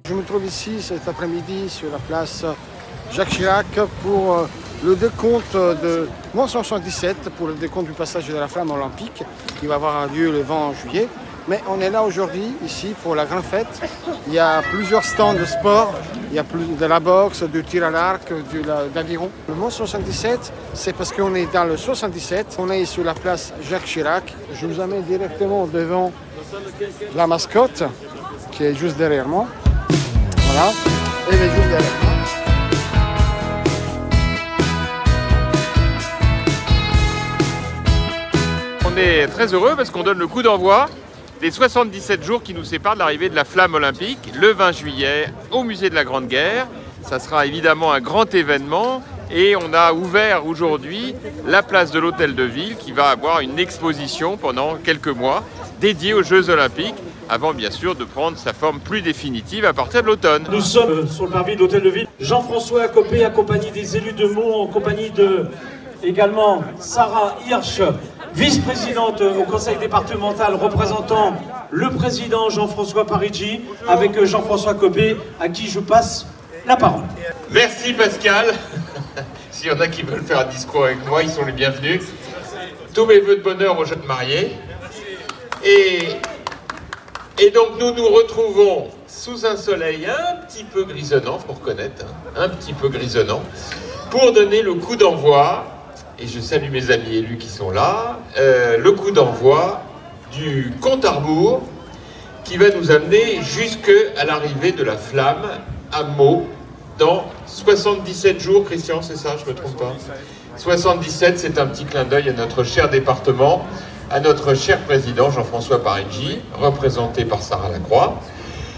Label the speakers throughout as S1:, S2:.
S1: Je me trouve ici cet après-midi sur la place Jacques Chirac pour le décompte de 1977, pour le décompte du passage de la flamme olympique qui va avoir lieu le 20 juillet. Mais on est là aujourd'hui, ici, pour la grande fête. Il y a plusieurs stands de sport. Il y a de la boxe, du tir à l'arc, d'aviron. Le mot 77, c'est parce qu'on est dans le 77. On est sur la place Jacques Chirac. Je vous amène directement devant la mascotte, qui est juste derrière moi. Voilà. Et elle est juste derrière moi.
S2: On est très heureux parce qu'on donne le coup d'envoi des 77 jours qui nous séparent de l'arrivée de la flamme olympique le 20 juillet au musée de la Grande Guerre. Ça sera évidemment un grand événement et on a ouvert aujourd'hui la place de l'Hôtel de Ville qui va avoir une exposition pendant quelques mois dédiée aux Jeux olympiques avant bien sûr de prendre sa forme plus définitive à partir de l'automne.
S3: Nous sommes sur le parvis de l'Hôtel de Ville. Jean-François Copé accompagné des élus de Meaux, en compagnie de également Sarah Hirsch, vice-présidente au conseil départemental représentant le président Jean-François Parigi, avec Jean-François Copé à qui je passe la parole.
S2: Merci Pascal. S'il y en a qui veulent faire un discours avec moi, ils sont les bienvenus. Tous mes vœux de bonheur aux jeunes mariés. Et donc nous nous retrouvons sous un soleil un petit peu grisonnant, faut reconnaître, hein, un petit peu grisonnant, pour donner le coup d'envoi. Et je salue mes amis élus qui sont là, le coup d'envoi du compte à rebours qui va nous amener jusqu'à l'arrivée de la flamme à Meaux dans 77 jours, Christian, c'est ça, je ne me trompe pas. 77, c'est un petit clin d'œil à notre cher département, à notre cher président Jean-François Parigi, représenté par Sarah Lacroix.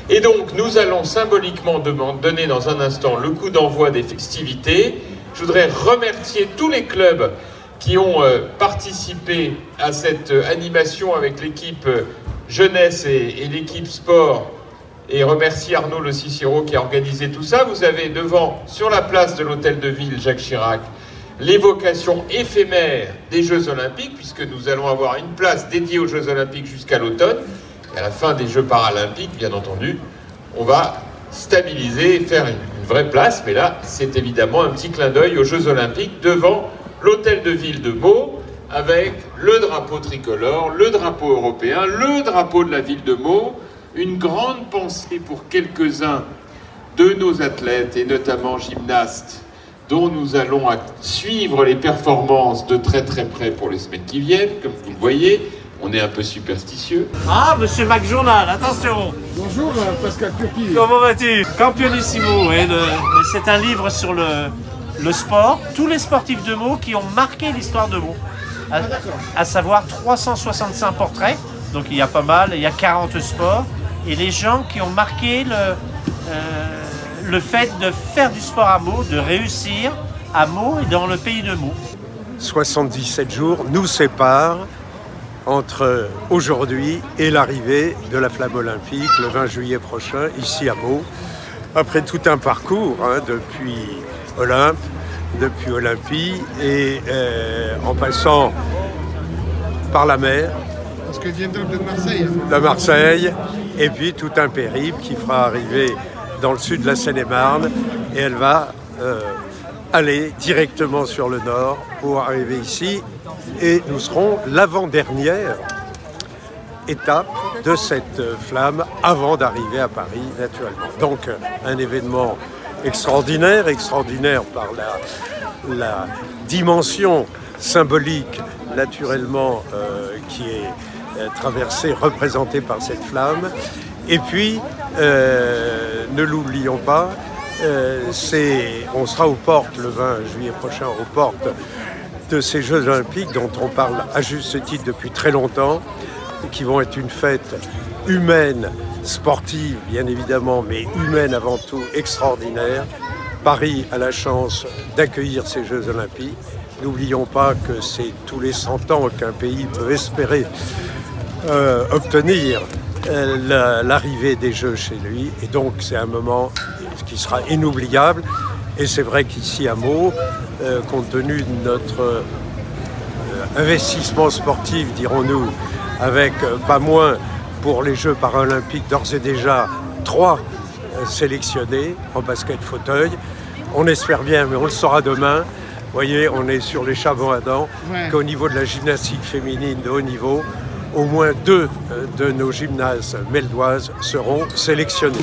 S2: Et donc, nous allons symboliquement donner dans un instant le coup d'envoi des festivités. Je voudrais remercier tous les clubs qui ont participé à cette animation avec l'équipe jeunesse et l'équipe sport, et remercier Arnaud Le Cicero qui a organisé tout ça. Vous avez devant, sur la place de l'Hôtel de Ville Jacques Chirac, l'évocation éphémère des Jeux Olympiques, puisque nous allons avoir une place dédiée aux Jeux Olympiques jusqu'à l'automne. Et à la fin des Jeux Paralympiques, bien entendu, on va stabiliser et faire une vraie place, mais là, c'est évidemment un petit clin d'œil aux Jeux Olympiques devant l'Hôtel de Ville de Meaux, avec le drapeau tricolore, le drapeau européen, le drapeau de la ville de Meaux, une grande pensée pour quelques-uns de nos athlètes, et notamment gymnastes, dont nous allons suivre les performances de très très près pour les semaines qui viennent, comme vous le voyez. On est un peu superstitieux.
S4: Ah, monsieur Mac Journal, attention.
S1: Bonjour Pascal Copé.
S4: Comment vas-tu? Campionissimo, oui, c'est un livre sur le sport. Tous les sportifs de Meaux qui ont marqué l'histoire de Meaux. À savoir 365 portraits, donc il y a pas mal, il y a 40 sports. Et les gens qui ont marqué le fait de faire du sport à Meaux, de réussir à Meaux et dans le pays de Meaux.
S5: 77 jours nous séparent entre aujourd'hui et l'arrivée de la flamme olympique le 20 juillet prochain, ici à Meaux. Après tout un parcours, hein, depuis Olympe, depuis Olympie, et en passant par la mer.
S1: Parce que vient de Marseille.
S5: De Marseille, et puis tout un périple qui fera arriver dans le sud de la Seine-et-Marne, et elle va aller directement sur le nord pour arriver ici. Et nous serons l'avant-dernière étape de cette flamme avant d'arriver à Paris, naturellement. Donc un événement extraordinaire par la dimension symbolique, naturellement, qui est traversée, représentée par cette flamme. Et puis, ne l'oublions pas, on sera aux portes le 20 juillet prochain, aux portes de ces Jeux Olympiques dont on parle à juste titre depuis très longtemps, qui vont être une fête humaine, sportive bien évidemment, mais humaine avant tout, extraordinaire. Paris a la chance d'accueillir ces Jeux Olympiques. N'oublions pas que c'est tous les 100 ans qu'un pays peut espérer obtenir l'arrivée des Jeux chez lui. Et donc c'est un moment qui sera inoubliable. Et c'est vrai qu'ici à Meaux, compte tenu de notre investissement sportif, dirons-nous, avec pas moins pour les Jeux paralympiques d'ores et déjà 3 sélectionnés en basket fauteuil. On espère bien, mais on le saura demain. Vous voyez, on est sur les charbons à dents, qu'au niveau de la gymnastique féminine de haut niveau, au moins 2 de nos gymnases meldoises seront sélectionnés.